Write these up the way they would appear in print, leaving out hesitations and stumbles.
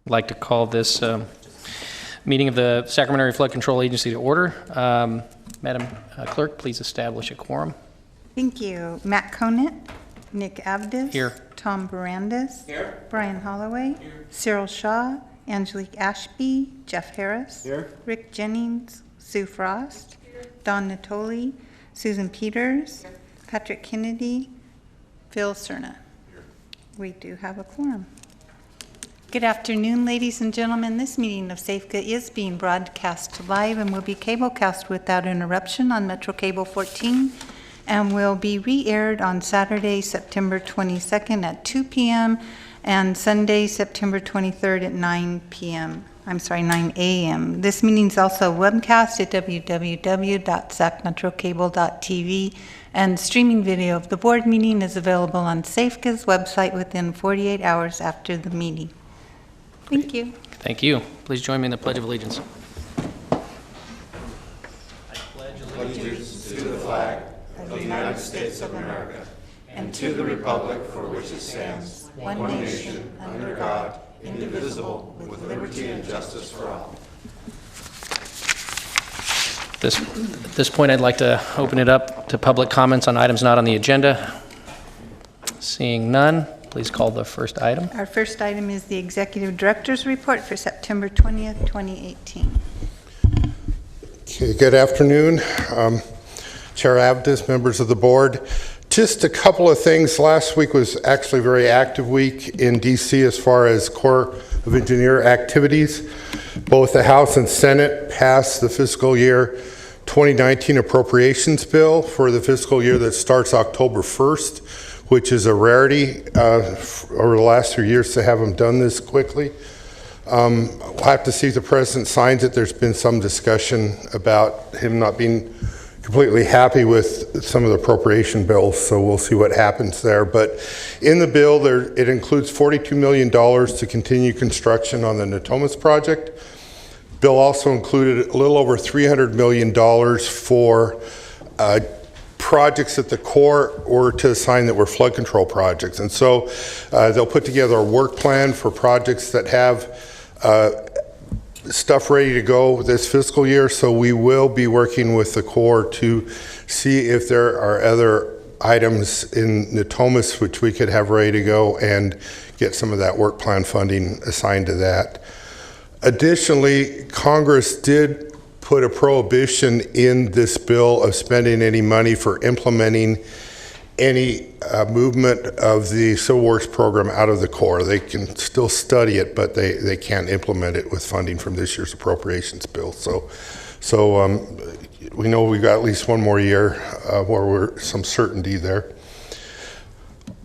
I'd like to call this meeting of the Sacramento Area Flood Control Agency to order. Madam Clerk, please establish a quorum. Thank you. Matt Conant, Nick Avdis. Here. Tom Barandis. Here. Brian Holloway. Here. Cyril Shaw. Angelique Ashby. Jeff Harris. Here. Rick Jennings. Sue Frost. Here. Don Natoli. Susan Peters. Here. Patrick Kennedy. Phil Cerna. Here. We do have a quorum. Good afternoon, ladies and gentlemen. This meeting of SAFCA is being broadcast live and will be cablecast without interruption on Metro Cable 14 and will be re-aired on Saturday, September 22nd at 2 p.m. and Sunday, September 23rd at 9 a.m. This meeting is also webcast at www.sacmetrocable.tv, and streaming video of the board meeting is available on SAFCA's website within 48 hours after the meeting. Thank you. Thank you. Please join me in the Pledge of Allegiance. I pledge allegiance to the flag of the United States of America and to the republic for which it stands, one nation, under God, indivisible, with liberty and justice for all. At this point, I'd like to open it up to public comments on items not on the agenda. Seeing none, please call the first item. Our first item is the Executive Director's Report for September 20th, 2018. Okay, good afternoon. Chair Avdis, members of the board. Just a couple of things. Last week was actually a very active week in DC as far as Corps of Engineer activities. Both the House and Senate passed the fiscal year 2019 appropriations bill for the fiscal year that starts October 1st, which is a rarity over the last 3 years to have them done this quickly. We'll have to see if the president signs it. There's been some discussion about him not being completely happy with some of the appropriation bills, so we'll see what happens there. But in the bill, it includes $42 million to continue construction on the Natomas project. Bill also included a little over $300 million for projects that the Corps were to assign that were flood control projects. And so they'll put together a work plan for projects that have stuff ready to go this fiscal year. So we will be working with the Corps to see if there are other items in Natomas which we could have ready to go and get some of that work plan funding assigned to that. Additionally, Congress did put a prohibition in this bill of spending any money for implementing any movement of the Civil Works program out of the Corps. They can still study it, but they can't implement it with funding from this year's appropriations bill. So we know we've got at least one more year where we're some certainty there.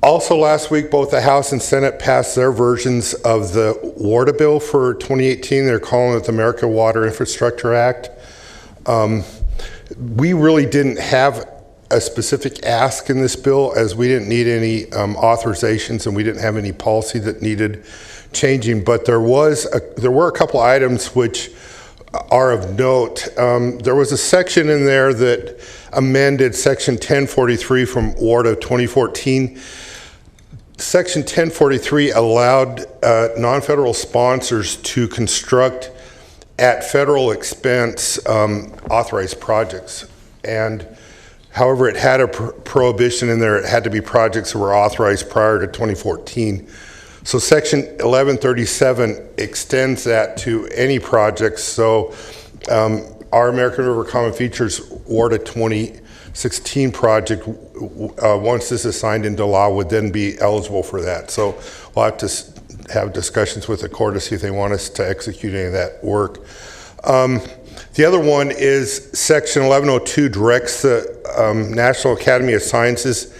Also last week, both the House and Senate passed their versions of the WARDA bill for 2018. They're calling it the American Water Infrastructure Act. We really didn't have a specific ask in this bill, as we didn't need any authorizations and we didn't have any policy that needed changing, but there were a couple items which are of note. There was a section in there that amended Section 1043 from WARDA 2014. Section 1043 allowed non-federal sponsors to construct at federal expense authorized projects. And however, it had a prohibition in there. It had to be projects that were authorized prior to 2014. So Section 1137 extends that to any projects. So our American River Common Features WARDA 2016 project, once this is signed into law, would then be eligible for that. So we'll have to have discussions with the Corps to see if they want us to execute any of that work. The other one is Section 1102 directs the National Academy of Sciences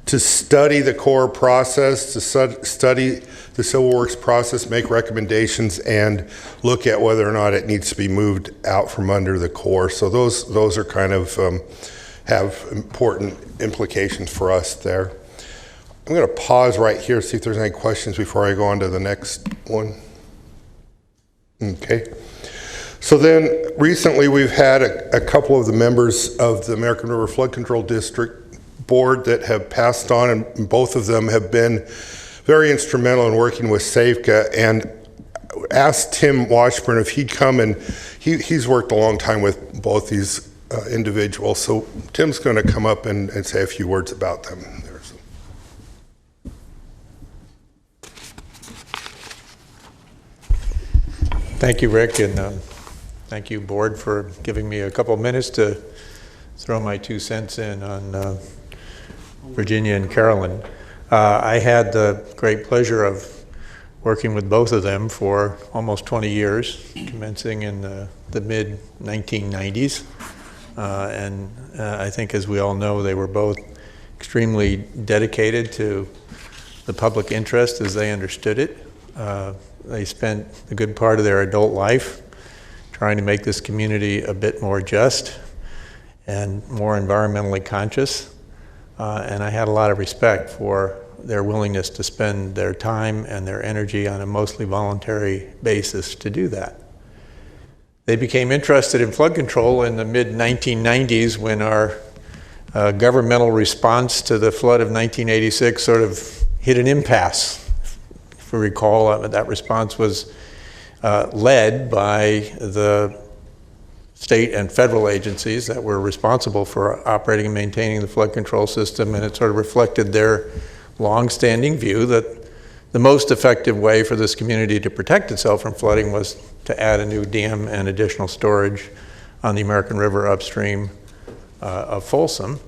to study the Corps process, to study the Civil Works process, make recommendations, and look at whether or not it needs to be moved out from under the Corps. So those are kind of have important implications for us there. I'm going to pause right here, see if there's any questions before I go on to the next one. Okay. So then recently we've had a couple of the members of the American River Flood Control District Board that have passed on, and both of them have been very instrumental in working with SAFCA. And asked Tim Washburn if he'd come, and he's worked a long time with both these individuals. So Tim's going to come up and say a few words about them. Thank you, Rick, and thank you, Board, for giving me a couple of minutes to throw my 2 cents in on Virginia and Carolyn. I had the great pleasure of working with both of them for almost 20 years, commencing in the mid-1990s. And I think, as we all know, they were both extremely dedicated to the public interest as they understood it. They spent a good part of their adult life trying to make this community a bit more just and more environmentally conscious. And I had a lot of respect for their willingness to spend their time and their energy on a mostly voluntary basis to do that. They became interested in flood control in the mid-1990s when our governmental response to the flood of 1986 sort of hit an impasse. If we recall, that response was led by the state and federal agencies that were responsible for operating and maintaining the flood control system, and it sort of reflected their long-standing view that the most effective way for this community to protect itself from flooding was to add a new dam and additional storage on the American River upstream of Folsom.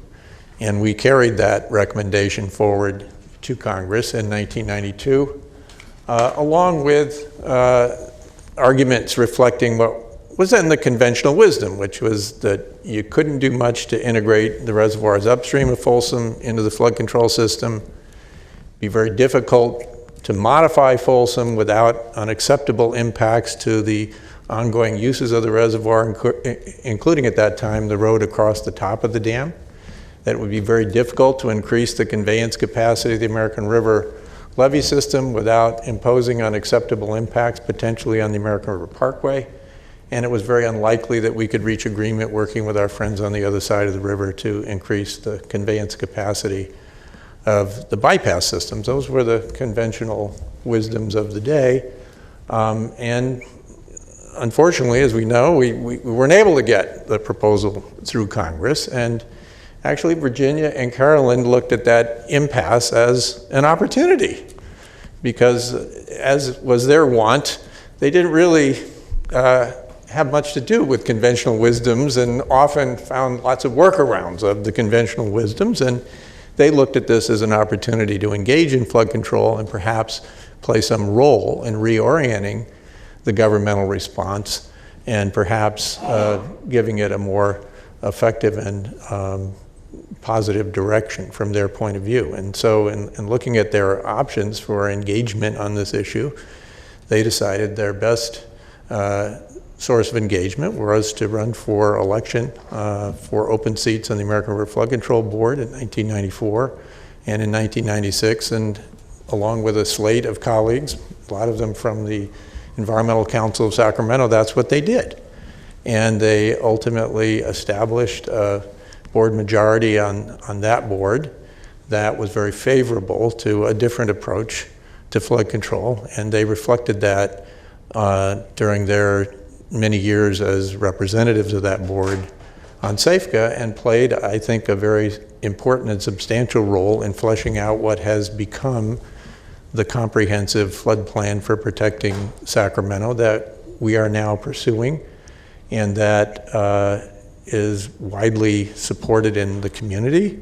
And we carried that recommendation forward to Congress in 1992, along with arguments reflecting what was then the conventional wisdom, which was that you couldn't do much to integrate the reservoirs upstream of Folsom into the flood control system. It'd be very difficult to modify Folsom without unacceptable impacts to the ongoing uses of the reservoir, including at that time the road across the top of the dam. That it would be very difficult to increase the conveyance capacity of the American River levee system without imposing unacceptable impacts potentially on the American River Parkway. And it was very unlikely that we could reach agreement working with our friends on the other side of the river to increase the conveyance capacity of the bypass systems. Those were the conventional wisdoms of the day. And unfortunately, as we know, we weren't able to get the proposal through Congress. And actually, Virginia and Carolyn looked at that impasse as an opportunity, because as was their wont, they didn't really have much to do with conventional wisdoms and often found lots of workarounds of the conventional wisdoms. And they looked at this as an opportunity to engage in flood control and perhaps play some role in reorienting the governmental response and perhaps giving it a more effective and positive direction from their point of view. And so in looking at their options for engagement on this issue, they decided their best source of engagement was to run for election for open seats on the American River Flood Control Board in 1994 and in 1996, and along with a slate of colleagues, a lot of them from the Environmental Council of Sacramento, that's what they did. And they ultimately established a board majority on that board that was very favorable to a different approach to flood control, and they reflected that during their many years as representatives of that board on SAFCA, and played, I think, a very important and substantial role in fleshing out what has become the comprehensive flood plan for protecting Sacramento that we are now pursuing, and that is widely supported in the community,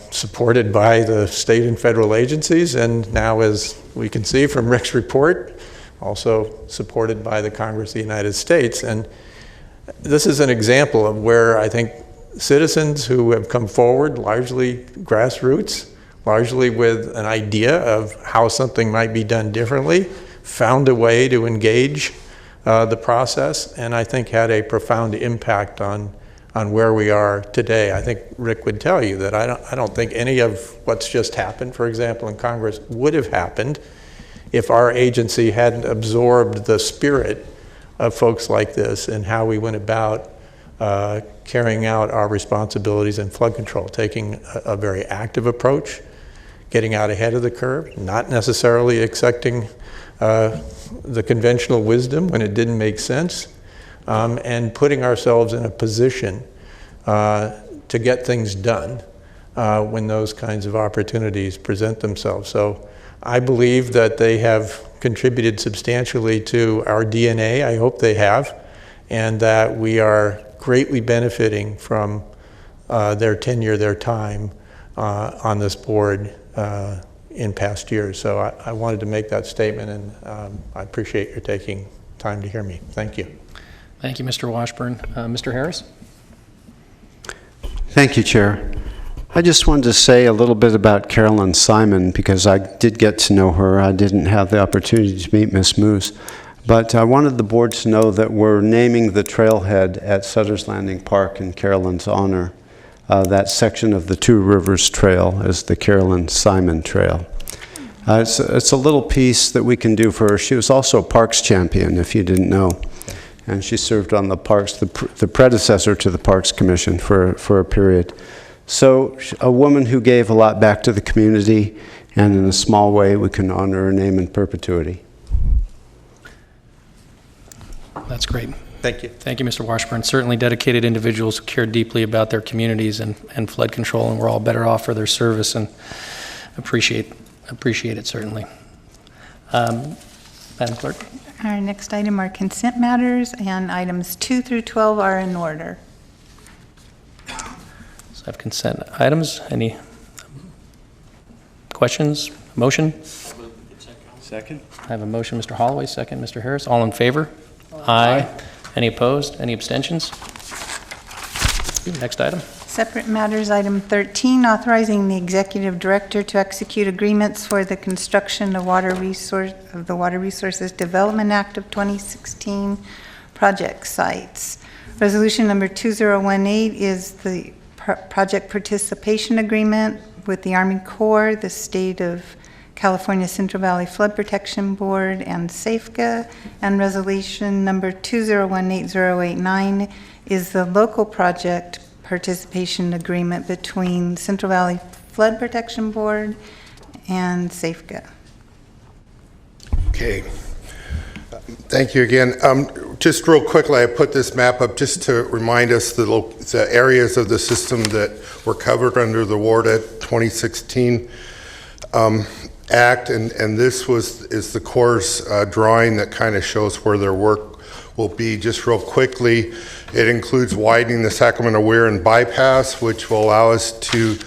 supported by the state and federal agencies, and now, as we can see from Rick's report, also supported by the Congress of the United States. And this is an example of where I think citizens who have come forward, largely grassroots, largely with an idea of how something might be done differently, found a way to engage the process, and I think had a profound impact on where we are today. I think Rick would tell you that I don't think any of what's just happened, for example, in Congress, would have happened if our agency hadn't absorbed the spirit of folks like this and how we went about carrying out our responsibilities in flood control, taking a very active approach, getting out ahead of the curve, not necessarily accepting the conventional wisdom when it didn't make sense, and putting ourselves in a position to get things done when those kinds of opportunities present themselves. So I believe that they have contributed substantially to our DNA. I hope they have, and that we are greatly benefiting from their tenure, their time on this board in past years. So I wanted to make that statement, and I appreciate your taking time to hear me. Thank you. Thank you, Mr. Washburn. Mr. Harris? Thank you, Chair. I just wanted to say a little bit about Carolyn Simon, because I did get to know her. I didn't have the opportunity to meet Miss Moose. But I wanted the board to know that we're naming the trailhead at Sutter's Landing Park in Carolyn's honor. That section of the Two Rivers Trail is the Carolyn Simon Trail. It's a little piece that we can do for her. She was also a parks champion, if you didn't know. And she served on the parks, the predecessor to the Parks Commission for a period. So a woman who gave a lot back to the community, and in a small way we can honor her name in perpetuity. That's great. Thank you. Thank you, Mr. Washburn. Certainly dedicated individuals who care deeply about their communities and flood control, and we're all better off for their service, and appreciate it, certainly. Madam Clerk? Our next item are consent matters, and items 2 through 12 are in order. So I have consent items. Any questions? Motion? Second. I have a motion, Mr. Holloway, second, Mr. Harris. All in favor? Aye. Any opposed? Any abstentions? Next item. Separate matters, item 13, authorizing the executive director to execute agreements for the construction of the Water Resources Development Act of 2016 project sites. Resolution number 2018 is the project participation agreement with the Army Corps, the State of California Central Valley Flood Protection Board, and SAFCA. And resolution number 2018-089 is the local project participation agreement between Central Valley Flood Protection Board and SAFCA. Okay. Thank you again. Just real quickly, I put this map up just to remind us the areas of the system that were covered under the WARDA 2016 Act, and this is the Corps' drawing that kind of shows where their work will be. Just real quickly, it includes widening the Sacramento Weir and bypass, which will allow us to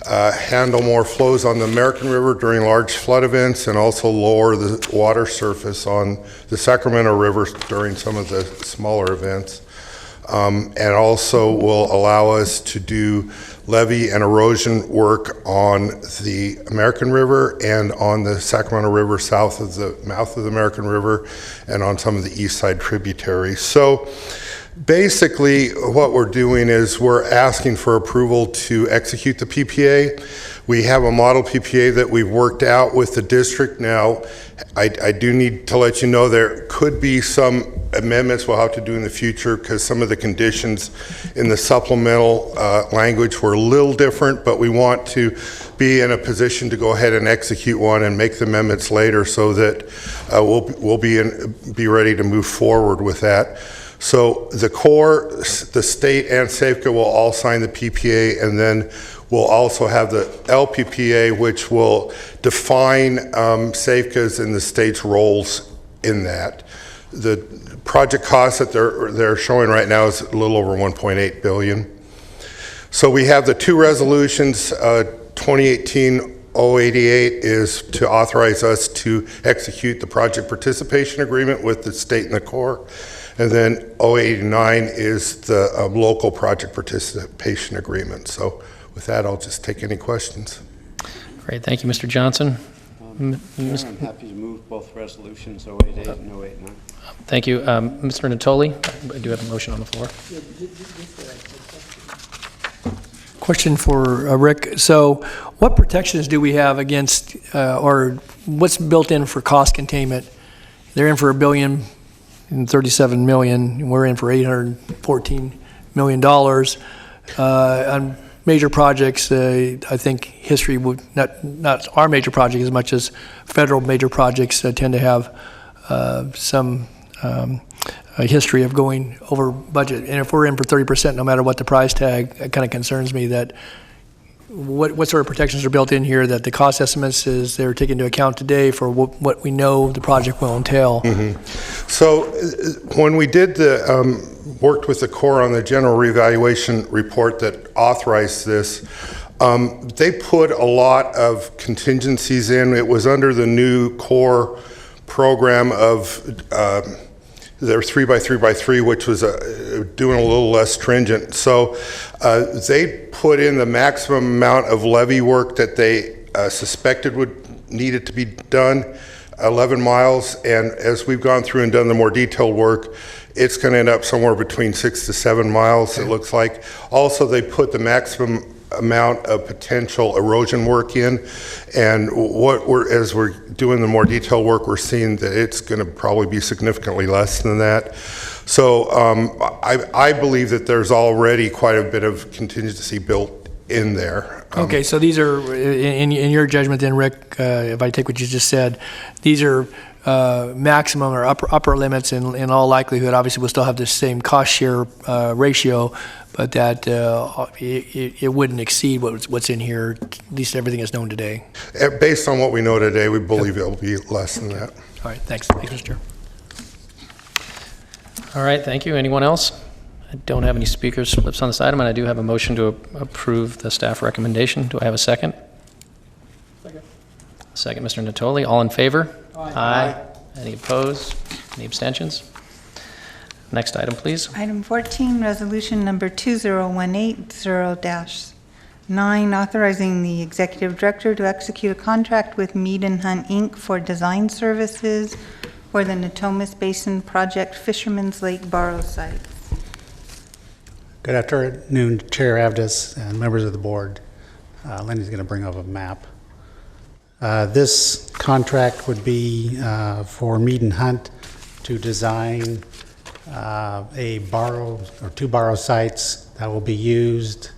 handle more flows on the American River during large flood events, and also lower the water surface on the Sacramento River during some of the smaller events. And also will allow us to do levee and erosion work on the American River and on the Sacramento River south of the mouth of the American River, and on some of the east side tributaries. So basically what we're doing is we're asking for approval to execute the PPA. We have a model PPA that we've worked out with the district. Now, I do need to let you know there could be some amendments we'll have to do in the future, because some of the conditions in the supplemental language were a little different, but we want to be in a position to go ahead and execute one and make the amendments later, so that we'll be ready to move forward with that. So the Corps, the state, and SAFCA will all sign the PPA, and then we'll also have the LPPA, which will define SAFCA's and the state's roles in that. The project cost that they're showing right now is a little over $1.8 billion. So we have the two resolutions. 2018-088 is to authorize us to execute the project participation agreement with the state and the Corps. And then 089 is the local project participation agreement. So with that, I'll just take any questions. Great. Thank you, Mr. Johnson. I'm happy to move both resolutions 088 and 089. Thank you. Mr. Natoli, I do have a motion on the floor. Question for Rick. So what protections do we have against, or what's built in for cost containment? They're in for $1.037 billion. We're in for $814 million. major projects, I think history would, not our major project as much as federal major projects tend to have some a history of going over budget. And if we're in for 30%, no matter what the price tag, it kind of concerns me that what sort of protections are built in here that the cost estimates is they're taken into account today for what we know the project will entail. So when we did worked with the Corps on the general reevaluation report that authorized this, they put a lot of contingencies in. It was under the new Corps program of their 3x3x3, which was doing a little less stringent. So they put in the maximum amount of levee work that they suspected needed to be done, 11 miles. And as we've gone through and done the more detailed work, it's going to end up somewhere between 6 to 7 miles, it looks like. Also, they put the maximum amount of potential erosion work in, and as we're doing the more detailed work, we're seeing that it's going to probably be significantly less than that. So I believe that there's already quite a bit of contingency built in there. Okay, so these are, in your judgment then, Rick, if I take what you just said, these are maximum or upper limits in all likelihood. Obviously, we'll still have the same cost share ratio, but that it wouldn't exceed what's in here, at least everything is known today. Based on what we know today, we believe it'll be less than that. All right, thanks. Thanks, Mr. Chair. All right, thank you. Anyone else? I don't have any speakers slips on this item, and I do have a motion to approve the staff recommendation. Do I have a second? Second, Mr. Natoli. All in favor? Aye. Any opposed? Any abstentions? Next item, please. Item 14, resolution number 20180-9, authorizing the executive director to execute a contract with Mead and Hunt, Inc. for design services for the Natomas Basin Project Fisherman's Lake Borrow site. Good afternoon, Chair Avdis and members of the board. Lenny's going to bring up a map. This contract would be for Mead and Hunt to design two borrow sites that will be used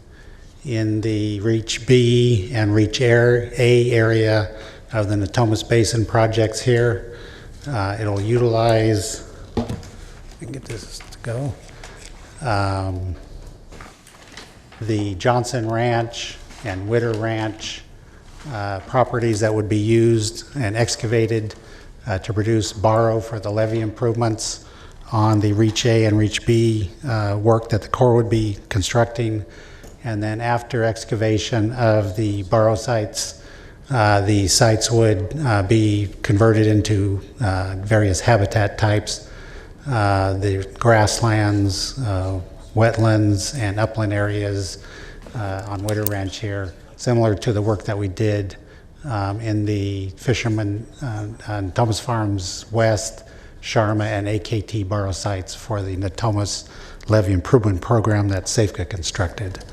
in the Reach B and Reach A area of the Natomas Basin projects here. It'll utilize, I can get this to go, the Johnson Ranch and Witter Ranch properties that would be used and excavated to produce borrow for the levee improvements on the Reach A and Reach B work that the Corps would be constructing. And then after excavation of the borrow sites, the sites would be converted into various habitat types, the grasslands, wetlands, and upland areas on Witter Ranch here, similar to the work that we did in the Fisherman on Thomas Farms West, Sharma, and AKT borrow sites for the Natomas Levee Improvement Program that SAFCA constructed.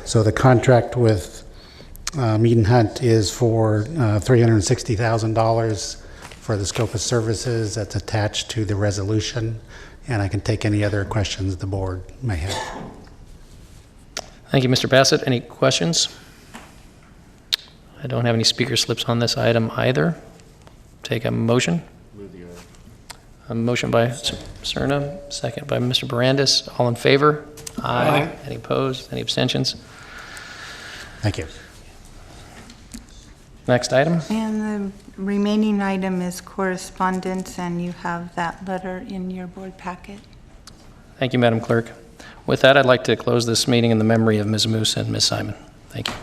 So the contract with Mead and Hunt is for $360,000 for the scope of services that's attached to the resolution, and I can take any other questions the board may have. Thank you, Mr. Bassett. Any questions? I don't have any speaker slips on this item either. Take a motion. A motion by Cerna, second by Mr. Barandis. All in favor? Aye. Any opposed? Any abstentions? Thank you. Next item. And the remaining item is correspondence, and you have that letter in your board packet. Thank you, Madam Clerk. With that, I'd like to close this meeting in the memory of Ms. Moose and Ms. Simon. Thank you.